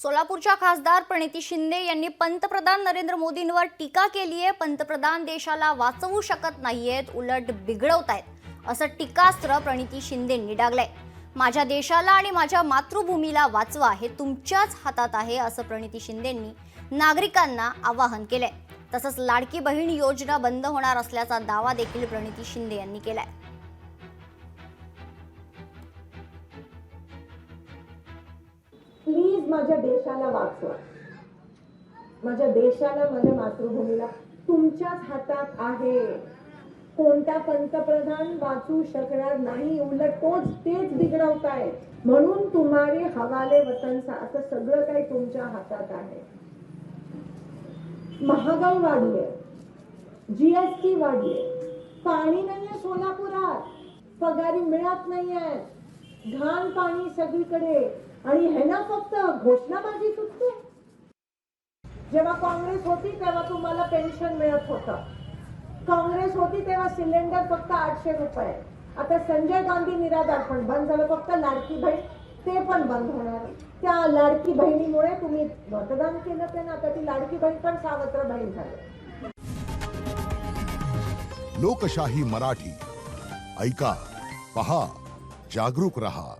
सोलापूरच्या खासदार प्रणिती शिंदे यांनी पंतप्रधान नरेंद्र मोदींवर टीका केली आहे। पंतप्रधान देशाला वाचवू शकत नाहीयेत, उलट बिघडवतायत असं टीकास्त्र प्रणिती शिंदेंनी डागलंय। माझ्या देशाला आणि माझ्या मातृभूमीला वाचवा, हे तुमच्याच हातात आहे असं प्रणिती शिंदेंनी नागरिकांना आवाहन केलंय। तसंच लाडकी बहीण योजना बंद होणार असल्याचा दावा देखील प्रणिती शिंदे यांनी केलाय। प्लीज माझ्या देशाला वाचवा, माझ्या देशाला, माझ्या मातृभूमीला तुमच्याच हातात आहे। कोणता पंतप्रधान वाचू शकणार नाही, उलट तेच बिघडवताय। म्हणून तुम्हारे हवाले वतन असं सगळं काही तुमच्या हातात आहे। महागाई वाढली आहे, जीएसटी वाढली, पाणी नाहीये सोलापुरात, पगारी मिळत नाहीये, घाण पाणी सगळीकडे, आणि हे ना फक्त घोषणाबाजी सुटते। जेव्हा काँग्रेस होती तेव्हा तुम्हाला पेन्शन मिळत होतं, काँग्रेस होती तेव्हा सिलेंडर फक्त 800 रुपये। आता संजय गांधी निराधार पण बंद झालं, फक्त लाडकी बहीण ते पण बंद होणार। त्या लाडकी बहिणीमुळे तुम्ही मतदान केलं ते ना, आता ती लाडकी बहीण पण सावत्र बहीण झाली। लोकशाही मराठी ऐका, पहा, जागरूक रहा।